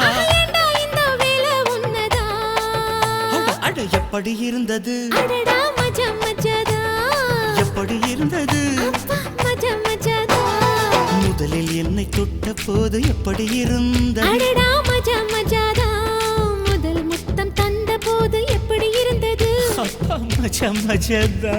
உன்னதா இந்த வேலை உன்னதா அட எப்படி இருந்தது அடடா மஜா மஜாதா எப்படி இருந்தது மஜா மஜாதா முதலில் என்னை தொட்ட போது எப்படி இருந்தது அடடா மஜா மஜாதா முதல் முத்தம் தந்த போது எப்படி இருந்தது மஜா மஜாதா